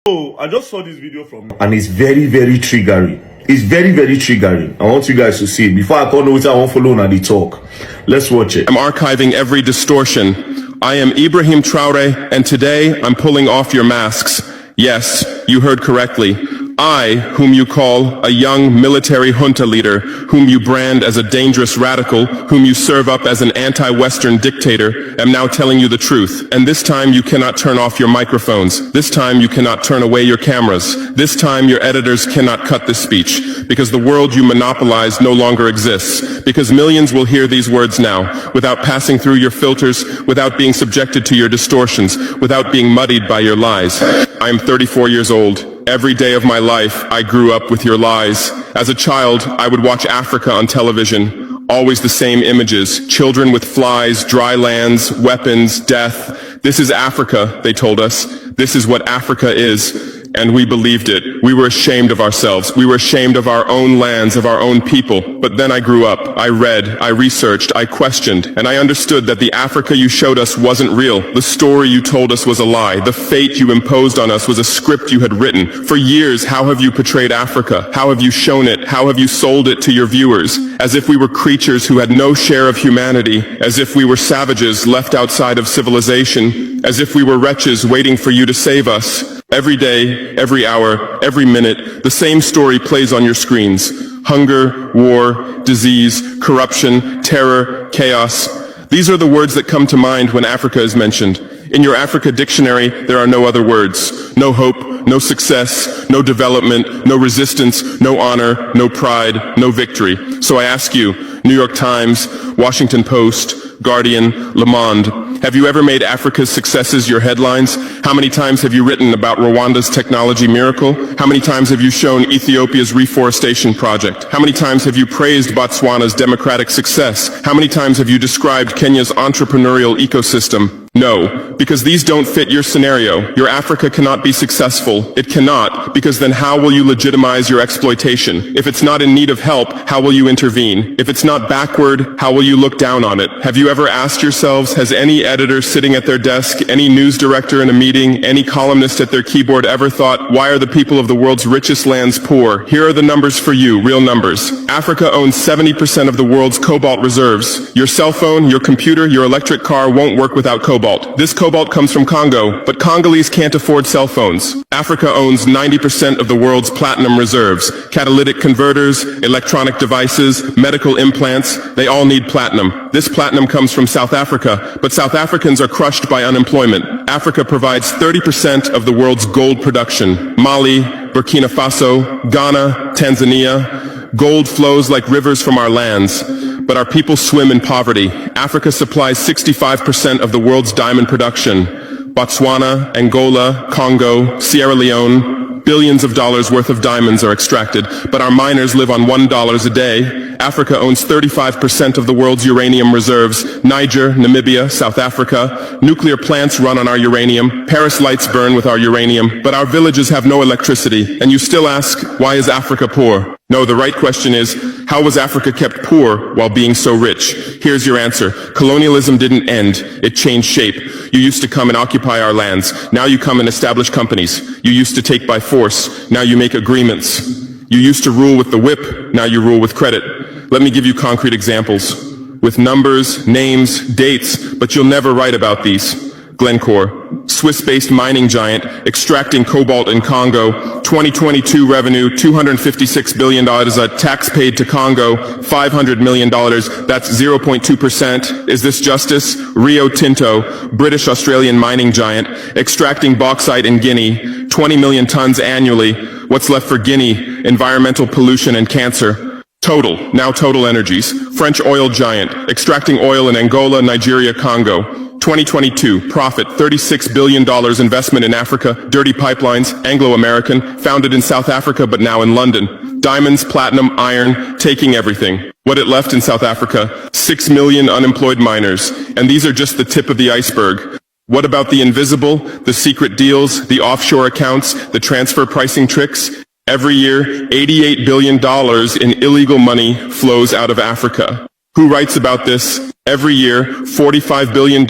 So I just saw this video from and it's very triggering. It's very triggering. I want you guys to see it before I call notice. I won't follow on the talk. Let's watch it. I'm archiving every distortion. I am Ibrahim Traore, and today I'm pulling off your masks. Yes, you heard correctly. I, whom you call a young military junta leader, whom you brand as a dangerous radical, whom you serve up as an anti-Western dictator, am now telling you the truth. And this time you cannot turn off your microphones. This time you cannot turn away your cameras. This time your editors cannot cut this speech, because the world you monopolize no longer exists. Because millions will hear these words now, without passing through your filters, without being subjected to your distortions, without being muddied by your lies. I am 34 years old. Every day of my life, I grew up with your lies. As a child, I would watch Africa on television. Always the same images. Children with flies, dry lands, weapons, death. This is Africa, they told us. This is what Africa is. And we believed it. We were ashamed of ourselves. We were ashamed of our own lands, of our own people. But then I grew up. I read, I researched, I questioned, and I understood that the Africa you showed us wasn't real. The story you told us was a lie. The fate you imposed on us was a script you had written. For years, how have you portrayed Africa? How have you shown it? How have you sold it to your viewers? As if we were creatures who had no share of humanity. As if we were savages left outside of civilization. As if we were wretches waiting for you to save us. Every day, every hour, every minute, the same story plays on your screens. Hunger, war, disease, corruption, terror, chaos. These are the words that come to mind when Africa is mentioned. In your Africa dictionary, there are no other words. No hope, no success, no development, no resistance, no honor, no pride, no victory. So I ask you, New York Times, Washington Post, Guardian, Le Monde, have you ever made Africa's successes your headlines? How many times have you written about Rwanda's technology miracle? How many times have you shown Ethiopia's reforestation project? How many times have you praised Botswana's democratic success? How many times have you described Kenya's entrepreneurial ecosystem? No, because these don't fit your scenario. Your Africa cannot be successful. It cannot, because then how will you legitimize your exploitation? If it's not in need of help, how will you intervene? If it's not backward, how will you look down on it? Have you ever asked yourselves, has any editor sitting at their desk, any news director in a meeting, any columnist at their keyboard ever thought, why are the people of the world's richest lands poor? Here are the numbers for you, real numbers. Africa owns 70% of the world's cobalt reserves. Your cell phone, your computer, your electric car won't work without cobalt. This cobalt comes from Congo, but Congolese can't afford cell phones. Africa owns 90% of the world's platinum reserves. Catalytic converters, electronic devices, medical implants, they all need platinum. This platinum comes from South Africa, but South Africans are crushed by unemployment. Africa provides 30% of the world's gold production. Mali, Burkina Faso, Ghana, Tanzania. Gold flows like rivers from our lands, but our people swim in poverty. Africa supplies 65% of the world's diamond production. Botswana, Angola, Congo, Sierra Leone, billions of dollars worth of diamonds are extracted, but our miners live on $1 a day. Africa owns 35% of the world's uranium reserves. Niger, Namibia, South Africa. Nuclear plants run on our uranium. Paris lights burn with our uranium, but our villages have no electricity. And you still ask, why is Africa poor? No, the right question is, how was Africa kept poor while being so rich? Here's your answer. Colonialism didn't end. It changed shape. You used to come and occupy our lands. Now you come and establish companies. You used to take by force. Now you make agreements. You used to rule with the whip. Now you rule with credit. Let me give you concrete examples. With numbers, names, dates, but you'll never write about these. Glencore, Swiss-based mining giant, extracting cobalt in Congo. 2022 revenue, $256 billion, a tax paid to Congo, $500 million, that's 0.2%. Is this justice? Rio Tinto, British-Australian mining giant, extracting bauxite in Guinea, 20 million tons annually. What's left for Guinea? Environmental pollution and cancer. Total, now Total Energies, French oil giant, extracting oil in Angola, Nigeria, Congo. 2022, profit, $36 billion investment in Africa, dirty pipelines, Anglo-American, founded in South Africa but now in London. Diamonds, platinum, iron, taking everything. What it left in South Africa? 6 million unemployed miners. And these are just the tip of the iceberg. What about the invisible, the secret deals, the offshore accounts, the transfer pricing tricks? Every year, $88 billion in illegal money flows out of Africa. Who writes about this? Every year, $45 billion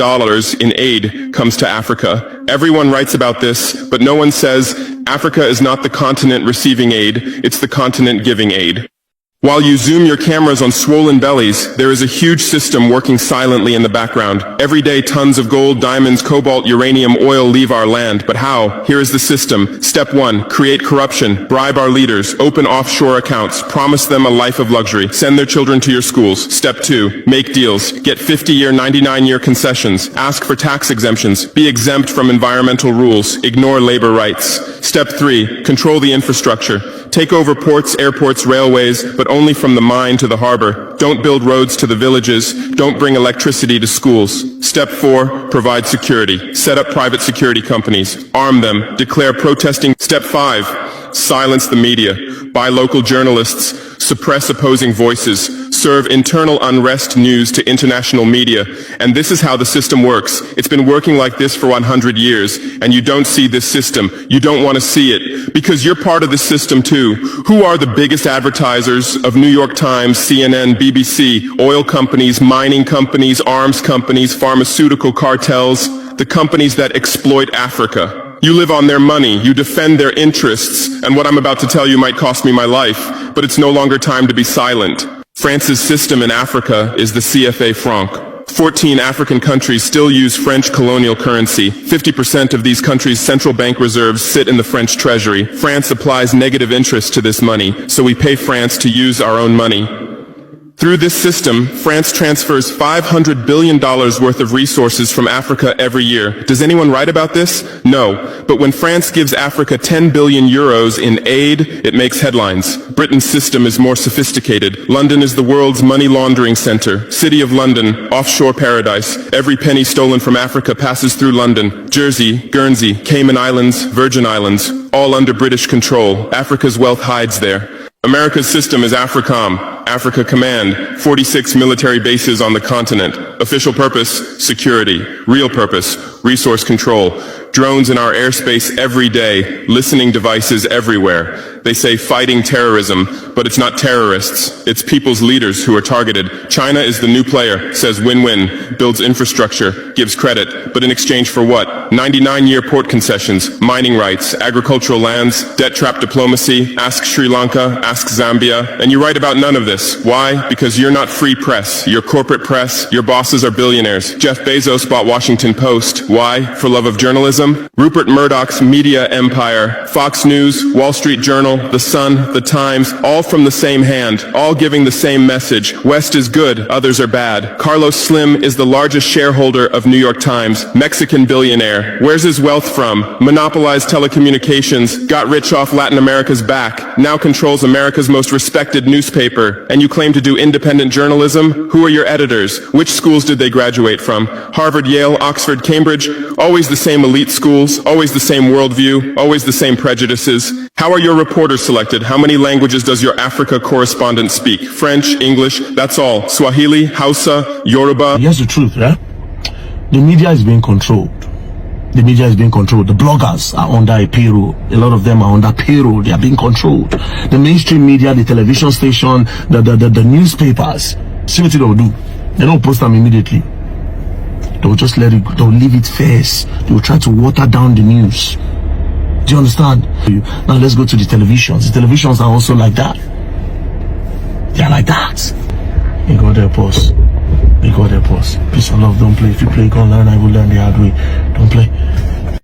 in aid comes to Africa. Everyone writes about this, but no one says Africa is not the continent receiving aid, it's the continent giving aid. While you zoom your cameras on swollen bellies, there is a huge system working silently in the background. Every day tons of gold, diamonds, cobalt, uranium, oil leave our land. But how? Here is the system. Step 1. Create corruption. Bribe our leaders. Open offshore accounts. Promise them a life of luxury. Send their children to your schools. Step 2. Make deals. Get 50-year, 99-year concessions. Ask for tax exemptions. Be exempt from environmental rules. Ignore labor rights. Step 3. Control the infrastructure. Take over ports, airports, railways, but only from the mine to the harbor. Don't build roads to the villages. Don't bring electricity to schools. Step 4, provide security. Set up private security companies. Arm them. Declare protesting. Step 5, silence the media. Buy local journalists. Suppress opposing voices. Serve internal unrest news to international media. And this is how the system works. It's been working like this for 100 years, and you don't see this system. You don't want to see it, because you're part of the system too. Who are the biggest advertisers of New York Times, CNN, BBC, oil companies, mining companies, arms companies, pharmaceutical cartels, the companies that exploit Africa? You live on their money, you defend their interests, and what I'm about to tell you might cost me my life, but it's no longer time to be silent. France's system in Africa is the CFA franc. 14 African countries still use French colonial currency. 50% of these countries' central bank reserves sit in the French treasury. France applies negative interest to this money, so we pay France to use our own money. Through this system, France transfers $500 billion worth of resources from Africa every year. Does anyone write about this? No. But when France gives Africa 10 billion euros in aid, it makes headlines. Britain's system is more sophisticated. London is the world's money laundering center. City of London, offshore paradise. Every penny stolen from Africa passes through London. Jersey, Guernsey, Cayman Islands, Virgin Islands, all under British control. Africa's wealth hides there. America's system is AFRICOM, Africa Command, 46 military bases on the continent. Official purpose, security. Real purpose, resource control. Drones in our airspace every day, listening devices everywhere. They say fighting terrorism, but it's not terrorists, it's people's leaders who are targeted. China is the new player, says win-win, builds infrastructure, gives credit, but in exchange for what? 99-year port concessions, mining rights, agricultural lands, debt-trap diplomacy, ask Sri Lanka, ask Zambia, and you write about none of this. Why? Because you're not free press, you're corporate press, your bosses are billionaires. Jeff Bezos bought Washington Post. Why? For love of journalism? Rupert Murdoch's media empire, Fox News, Wall Street Journal, The Sun, The Times, all from the same hand, all giving the same message. West is good, others are bad. Carlos Slim is the largest shareholder of New York Times, Mexican billionaire. Where's his wealth from? Monopolized telecommunications, got rich off Latin America's back, now controls America's most respected newspaper. And you claim to do independent journalism? Who are your editors? Which schools did they graduate from? Harvard, Yale, Oxford, Cambridge? Always the same elite schools, always the same worldview, always the same prejudices. How are your reporters selected? How many languages does your Africa correspondent speak? French, English, that's all. Swahili, Hausa, Yoruba. Here's the truth, right? The media is being controlled. The media is being controlled. The bloggers are under a payroll. A lot of them are under payroll. They are being controlled. The mainstream media, the television station, the newspapers, see what they will do. They don't post them immediately. They will just let it, they'll leave it first. They will try to water down the news. Do you understand? Now let's go to the televisions. The televisions are also like that. They are like that. May God help us. May God help us. Peace and love, don't play. If you play, go and learn. I will learn the hard way. Don't play.